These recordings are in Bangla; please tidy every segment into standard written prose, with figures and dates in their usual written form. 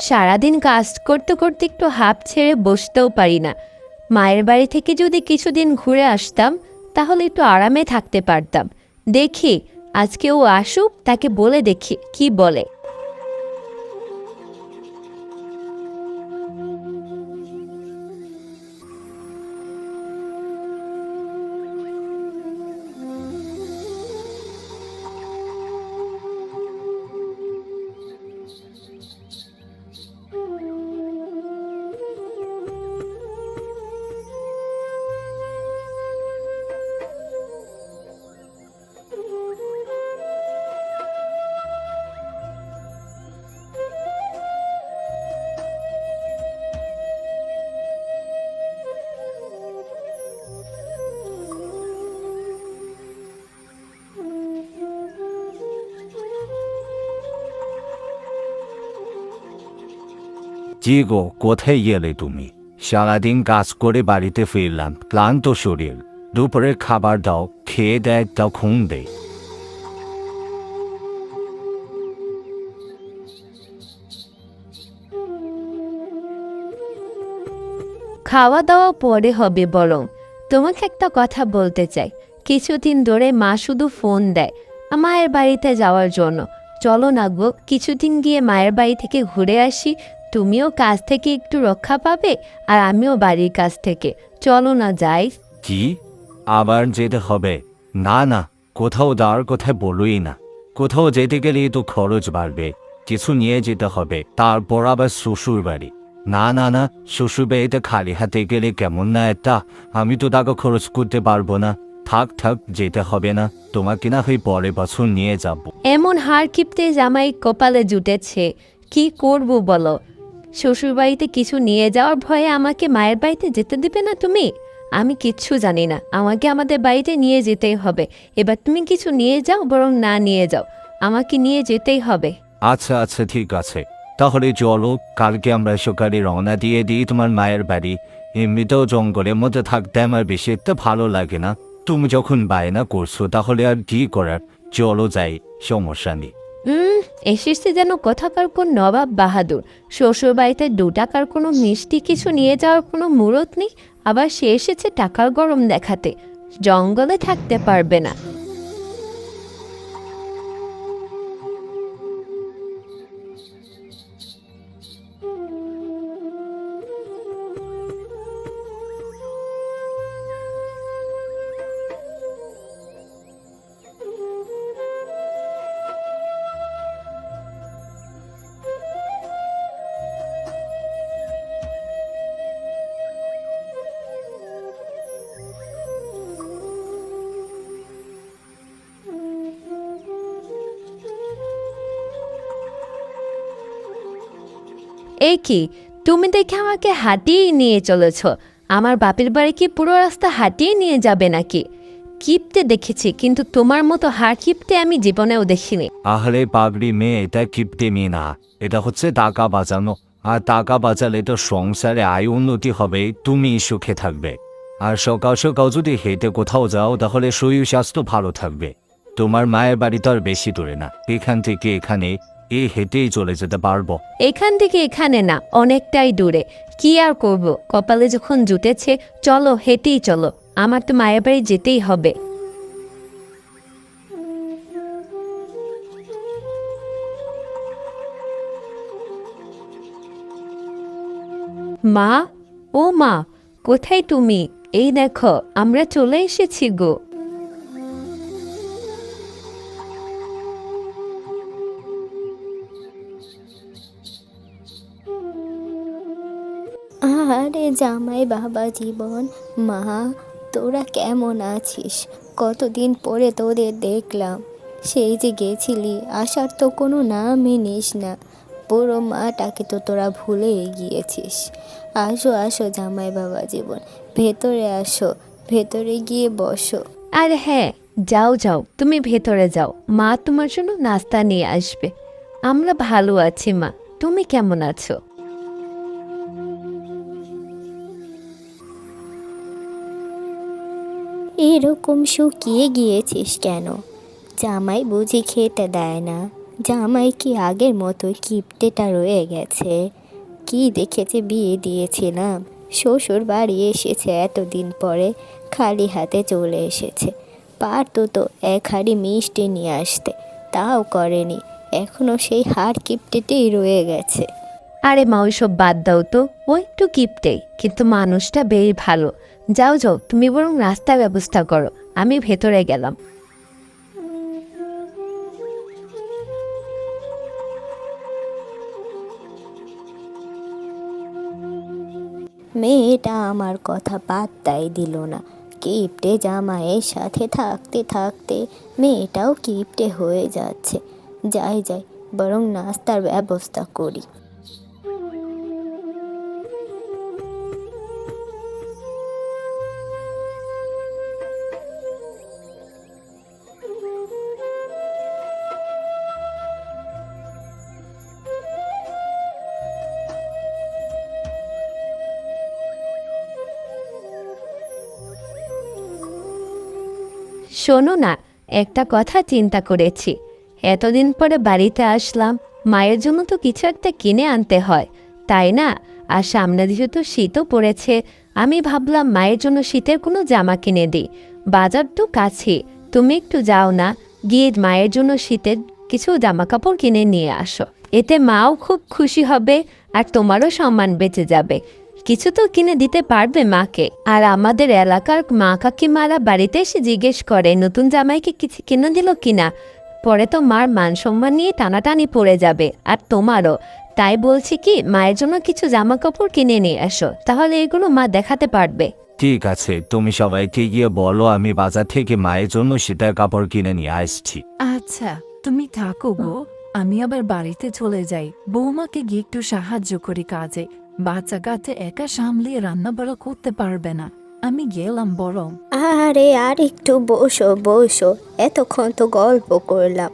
সারাদিন কাজ করতে করতে একটু হাঁপ ছেড়ে বসতেও পারি না। মায়ের বাড়ি থেকে যদি কিছুদিন ঘুরে আসতাম তাহলে একটু আরামে থাকতে পারতাম। দেখি আজকে ও আসুক, তাকে বলে দেখি কি বলে। জি গো, কোথায় গেলে তুমি? সারাদিন কাজ করে বাড়িতে ফিরলাম, ক্লান্ত শরীর। দুপুরে খাবার দাও, খেয়ে দেয় তাও ঘুম দেয়। খাওয়া দাওয়া পরে হবে, বরং তোমাকে একটা কথা বলতে চাই। কিছুদিন ধরে মা শুধু ফোন দেয় মায়ের বাড়িতে যাওয়ার জন্য। চলো না গো, কিছুদিন গিয়ে মায়ের বাড়ি থেকে ঘুরে আসি। তুমিও কাজ থেকে একটু রক্ষা পাবে আর আমিও বাড়ির কাছ থেকে। চলো না যাই। কি, আবার যেতে হবে? না না, কোথাও যাওয়ার কথা বলোই না। কোথাও যেতে গেলেই তো খরচ বাড়বে, কিছু নিয়ে যেতে হবে, তারপর আবার শ্বশুর বাড়ি। না না না, শ্বশুর বাড়িতে খালি হাতে গেলে কেমন না একটা, আমি তো টাকা খরচ করতে পারবো না। থাক থাক, যেতে হবে না, তোমাকে না হয় পরের বছর নিয়ে যাব। এমন হাড় কিপটে জামাই কপালে জুটেছে, কি করব বলো? শ্বশুরবাড়িতে কিছু নিয়ে যাওয়ার ভয়ে আমাকে মায়ের বাড়িতে যেতে দিবে না তুমি? আমি কিচ্ছু জানি না, আমাকে আমাদের বাড়িতে নিয়ে যেতেই হবে। এবার তুমি কিছু নিয়ে যাও, বরং না নিয়ে যাও, আমাকে নিয়ে যেতেই হবে। আচ্ছা আচ্ছা, ঠিক আছে, তাহলে চলো কালকে আমরা সকালে রওনা দিয়ে দিই তোমার মায়ের বাড়ি। এমনিতেও জঙ্গলের মধ্যে থাকতে আমার বেশি একটা ভালো লাগে না। তুমি যখন বায়না করছো তাহলে আর কি করার, চলো যাই, সমস্যা নেই। এসেছে যেন কোথাকার কোন নবাব বাহাদুর। শ্বশুরবাড়িতে 2 টাকার কোনো মিষ্টি কিছু নিয়ে যাওয়ার কোনো মুরত নেই, আবার সে এসেছে টাকার গরম দেখাতে। জঙ্গলে থাকতে পারবে না। এই কি, তুমি দেখে আমাকে হাঁটিয়েই নিয়ে চলেছ? আমার বাপের বাড়ি কি পুরো রাস্তা হাঁটিয়ে নিয়ে যাবে নাকি? কিপটে দেখেছি, কিন্তু তোমার মতো হাড় কিপটে আমি জীবনেও দেখিনি। আহলে পাগড়ি মেয়ে, এটা কিপটে মেয়ে না, এটা হচ্ছে টাকা বাঁচানো। আর টাকা বাঁচালে তো সংসারে আয় উন্নতি হবে, তুমি সুখে থাকবে। আর সকাল সকাল যদি হেঁটে কোথাও যাও তাহলে শরীর স্বাস্থ্য ভালো থাকবে। তোমার মায়ের বাড়ি তো আর বেশি দূরে না, এখান থেকে এখানে হেঁটেই চলে যেতে পারবো। এখান থেকে এখানে না, অনেকটাই দূরে। কি আর করব, কপালে যখন জুটেছে, চলো হেঁটেই চলো, আমার তো মায়ের বাড়ি যেতেই হবে। মা, ও মা, কোথায় তুমি? এই দেখো, আমরা চলে এসেছি গো। আরে জামাই বাবা জীবন, মা, তোরা কেমন আছিস? কতদিন পরে তোদের দেখলাম। সেই যে গেছিলি, আসার তো কোনো নামই নিস না। পুরো মাটাকে তো তোরা ভুলেই গিয়েছিস। আসো আসো জামাই বাবা জীবন, ভেতরে আসো, ভেতরে গিয়ে বসো। আর হ্যাঁ, যাও যাও, তুমি ভেতরে যাও, মা তোমার জন্য নাস্তা নিয়ে আসবে। আমরা ভালো আছি মা, তুমি কেমন আছো? এরকম শুকিয়ে গিয়েছিস কেন? জামাই বুঝি খেতে দেয় না? জামাই কি আগের মতো কিপ্টেটা রয়ে গেছে? কি দেখেছে বিয়ে দিয়েছিলাম, শ্বশুর বাড়ি এসেছে এতদিন পরে, খালি হাতে চলে এসেছে। পারতো তো এক হাঁড়ি মিষ্টি নিয়ে আসতে, তাও করেনি। এখনো সেই হাড় কিপ্টেতেই রয়ে গেছে। আরে মা ওইসব বাদ দাও তো, ও একটু কিপটে কিন্তু মানুষটা বেশ ভালো। যাও যাও, তুমি বরং রাস্তার ব্যবস্থা করো, আমি ভেতরে গেলাম। মেয়েটা আমার কথা পাত্তাই দিল না। কিপ্টে জামাইয়ের সাথে থাকতে থাকতে মেয়েটাও কিপ্টে হয়ে যাচ্ছে। যাই যাই, বরং নাস্তার ব্যবস্থা করি। শোনো না, একটা কথা চিন্তা করেছি। এতদিন পরে বাড়িতে আসলাম, মায়ের জন্য তো কিছু একটা কিনে আনতে হয়, তাই না? আর সামনে যেহেতু শীতও পড়েছে, আমি ভাবলাম মায়ের জন্য শীতের কোনো জামা কিনে দিই। বাজার তো কাছে, তুমি একটু যাও না, গিয়ে মায়ের জন্য শীতের কিছু জামা কাপড় কিনে নিয়ে আসো। এতে মাও খুব খুশি হবে আর তোমারও সম্মান বেঁচে যাবে। কিছু তো কিনে দিতে পারবে মাকে। আর আমাদের এলাকার মা কাকিমারা বাড়িতে এসে জিজ্ঞেস করে নতুন জামাইকে কিছু কিনে দিল কিনা। পরে তো মার মান সম্মান নিয়ে টানাটানি পড়ে যাবে, আর তোমারও। তাই বলছি কি, মায়ের জন্য কিছু জামা কাপড় কিনে নিয়ে আসো, তাহলে এগুলো মা দেখাতে পারবে। ঠিক আছে, তুমি সবাইকে গিয়ে বলো আমি বাজার থেকে মায়ের জন্য শীতের কাপড় কিনে নিয়ে আসছি। আচ্ছা, তুমি থাকো গো, আমি আবার বাড়িতে চলে যাই। বৌমাকে গিয়ে একটু সাহায্য করি কাজে। বাচ্চা কাছে একা সামলিয়ে রান্না বাড়া করতে পারবে না। আমি গেলাম বরং। আরে আর একটু বসো বসো, এতক্ষণ তো গল্প করলাম।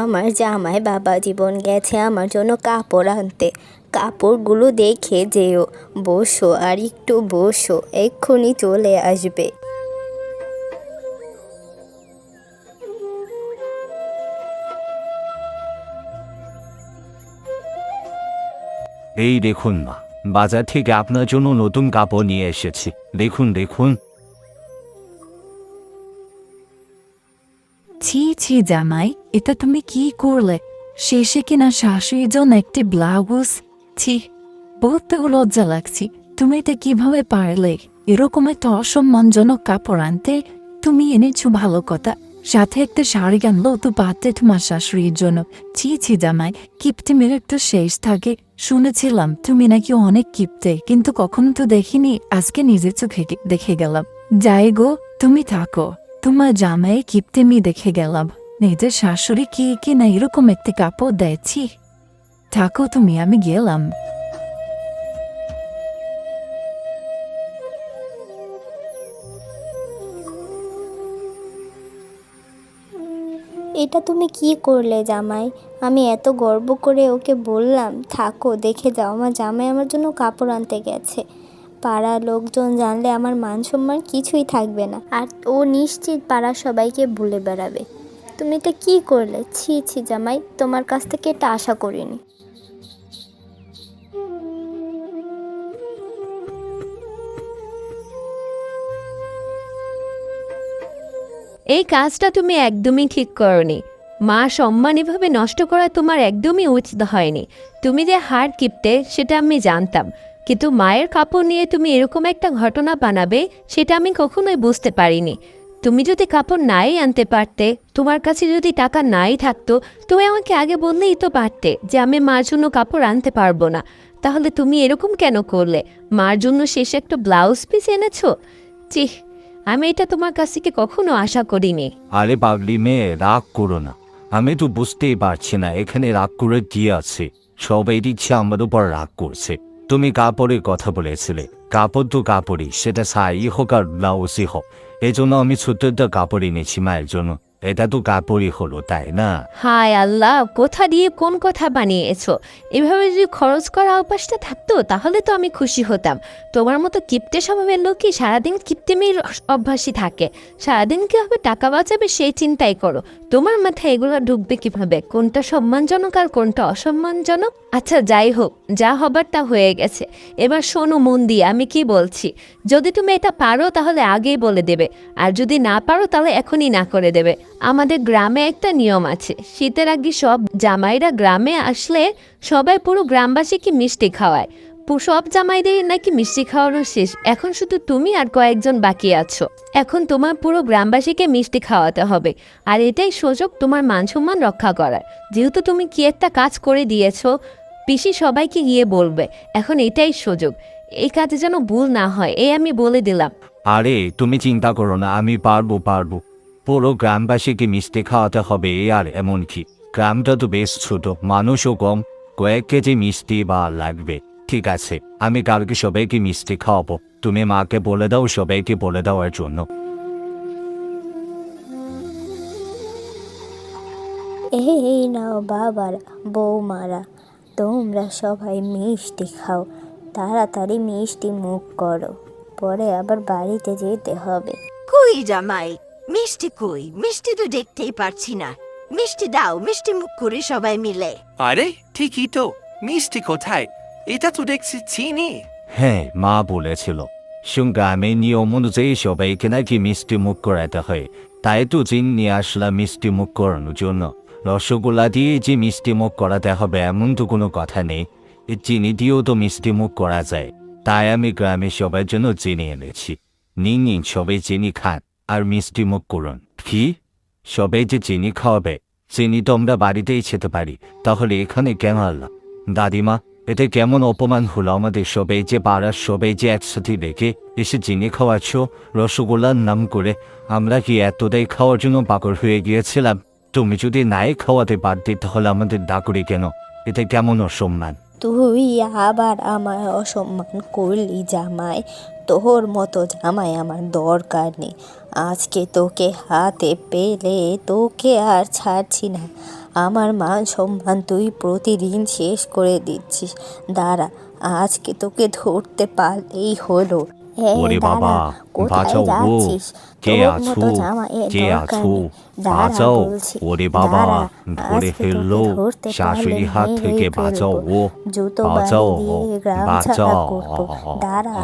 আমার জামাই বাবা জীবন গেছে আমার জন্য কাপড় আনতে। কাপড়গুলো দেখে যেও। বসো আর একটু বসো, এক্ষুনি চলে আসবে। এই দেখুন মা, বাজার থেকে আপনার জন্য নতুন কাপড় নিয়ে এসেছি। দেখুন দেখুন। ছি ছি জামাই, এটা তুমি কি করলে? শেষে কিনা শাশুড়ির জন্য একটি ব্লাউজ। ছি, বলতেও লজ্জা লাগছে। তুমি এটা কিভাবে পারলে? এরকম একটা অসম্মানজনক কাপড় আনতে? তুমি এনেছো ভালো কথা, সাথে একটা শাড়ি আনলো তো পাতে তোমার শাশুড়ির জন্য। ছি ছি জামাই, কিপ্টে মেরে একটু শেষ থাকে। শুনেছিলাম তুমি নাকি অনেক কিপ্টে, কিন্তু কখনো তো দেখিনি, আজকে নিজের চোখে দেখে গেলাম। যাই গো, তুমি থাকো। তোমার জামাই কিপ্টেমি দেখে গেলাম। নিজের শাশুড়ি কি কি না এরকম একটি কাপড় দেয়ছি। থাকো তুমি, আমি গেলাম। এটা তুমি কি করলে জামাই? আমি এত গর্ব করে ওকে বললাম থাকো, দেখে যাও আমার জামাই আমার জন্য কাপড় আনতে গেছে। পাড়ার লোকজন জানলে আমার মান সম্মান কিছুই থাকবে না, আর ও নিশ্চিত পাড়ার সবাইকে ভুলে বেড়াবে। তুমি এটা কি করলে? ছি ছি জামাই, তোমার কাছ থেকে এটা আশা করিনি। এই কাজটা তুমি একদমই ঠিক করনি। মা সম্মান এভাবে নষ্ট করা তোমার একদমই উচিত হয়নি। তুমি যে হাড় কিপটে সেটা আমি জানতাম, কিন্তু মায়ের কাপড় নিয়ে তুমি এরকম একটা ঘটনা বানাবে সেটা আমি কখনোই বুঝতে পারিনি। তুমি যদি কাপড় নাই আনতে পারতে, তোমার কাছে যদি টাকা নাই থাকতো, তুমি আমাকে আগে বললেই তো পারতে যে আমি মার জন্য কাপড় আনতে পারবো না। তাহলে তুমি এরকম কেন করলে? মার জন্য শেষে একটা ব্লাউজ পিস এনেছো? চিহ, আমি এটা তোমার কাছ থেকে কখনো আশা করিনি। আরে পাগলি মেয়ে, রাগ করো না। আমি তো বুঝতেই পারছি না এখানে রাগ করে কি আছে। সবাই দিচ্ছে আমার উপর রাগ করছে। তুমি কাপড়ের কথা বলেছিলে, কাপড় তো কাপড়ই, সেটা শাড়ি হোক আর ব্লাউজই হোক। এই জন্য আমি ছোট্ট একটা কাপড় এনেছি মায়ের জন্য। এটা তো কাপড়ই হলো, তাই না? হায় আল্লাহ, কোথা দিয়ে কোন কথা বানিয়েছো? এভাবে যদি খরচ করা অভ্যাসটা থাকতো তাহলে তো আমি খুশি হতাম। তোমার মতো কিপ্টে স্বভাবের লোকই সারাদিন কিপ্টেমির অভ্যাসই থাকে। সারাদিন কীভাবে টাকা বাঁচাবে সেই চিন্তাই করো। তোমার মাথায় এগুলো ঢুকবে কিভাবে? কোনটা সম্মানজনক আর কোনটা অসম্মানজনক? আচ্ছা যাই হোক, যা হবার তা হয়ে গেছে। এবার শোনো মন দিয়ে আমি কি বলছি। যদি তুমি এটা পারো তাহলে আগেই বলে দেবে, আর যদি না পারো তাহলে এখনই না করে দেবে। আমাদের গ্রামে একটা নিয়ম আছে, শীতের আগে সব জামাইরা গ্রামে আসলে সবাই পুরো গ্রামবাসীকে মিষ্টি খাওয়ায়। সব জামাইদের নাকি মিষ্টি খাওয়ানো শেষ, এখন শুধু তুমি আর কয়েকজন বাকি আছো। এখন তোমার পুরো গ্রামবাসীকে মিষ্টি খাওয়াতে হবে, আর এটাই সুযোগ তোমার মান সম্মান রক্ষা করার। যেহেতু তুমি কি একটা কাজ করে দিয়েছো, পিসি সবাইকে গিয়ে বলবে। এখন এটাই সুযোগ, এই কাজে যেন ভুল না হয়, এই আমি বলে দিলাম। আরে তুমি চিন্তা করো না, আমি পারবো। পুরো গ্রামবাসীকে মিষ্টি খাওয়াতে হবে। আর এমন কি, গ্রামটা তো বেশ ছোট, মানুষও কম, কয়েক কেজি মিষ্টি বা লাগবে। ঠিক আছে, আমি কালকে সবাইকে মিষ্টি খাওয়াবো। তুমি মাকে বলে দাও সবাইকে বলে দেওয়ার জন্য। এই নাও বাবারা, বৌমারা, তোমরা সবাই মিষ্টি খাও। তাড়াতাড়ি মিষ্টি মুখ করো, পরে আবার বাড়িতে যেতে হবে। কই জামাই, মিষ্টি কই? মিষ্টি তো দেখতেই পারছি না। মিষ্টি দাও, মিষ্টি মুখ করে সবাই মিলে। আরে ঠিকই তো, মিষ্টি কোথায়? এটা তো দেখছি চিনি। হ্যাঁ, মা বলেছিল গ্রামে নিয়ম অনুযায়ী সবাইকে নাকি মিষ্টি মুখ করাতে হয়। তাই তো চিন নিয়ে আসলাম মিষ্টি মুখ করানোর জন্য। রসগোল্লা দিয়ে যে মিষ্টি মুখ করাতে হবে এমন তো কোনো কথা নেই, এই চিনি দিয়েও তো মিষ্টি মুখ করা যায়। তাই আমি গ্রামে সবার জন্য চিনি এনেছি। নিন সবাই চিনি খান আর মিষ্টি মুখ করুন। কি, সবাই যে চিনি খাওয়াবে? চিনি তো আমরা বাড়িতেই খেতে পারি, তাহলে এখানে কেন আনলাম? দাদিমা, এটা কেমন অপমান হলো আমাদের। সবাই যে পাড়ার সবাই যে একসাথে রেখে এসে চিনি খাওয়াচ্ছ রসগোল্লার নাম করে। আমরা কি এতটাই খাওয়ার জন্য পাগল হয়ে গিয়েছিলাম? তুমি যদি নাই খাওয়াতে পারতে তাহলে আমাদের ডাকরি কেন? এটা কেমন অসম্মান? তুই আবার আমার অসম্মান করলি জামাই? তোর মতো জামাই আমার দরকার নেই। আজকে তোকে হাতে পেলে তোকে আর ছাড়ছি না। আমার মান সম্মান তুই প্রতিদিন শেষ করে দিচ্ছিস। দাঁড়া, আজকে তোকে ধরতে পারলেই হলো। ওরে বাবা, কোথায় বাঁচাও গো, যাচ্ছিস? কে তোর আছো? মতো জামাইয়ের কে দরকার আছো? নেই। দাঁড়া বাঁচাও। বলছি, ওরে বাবা, দাঁড়া, ধরে আজকে তোকে ফেললো। ধরতে শাশুড়ি পারলে হাত থেকে মেরেই বাঁচাও ফেলবো। ও, জুতো বাড়ি বাঁচাও, দিয়ে গ্রাম ছাড়া বাঁচাও। করবো। দাঁড়া।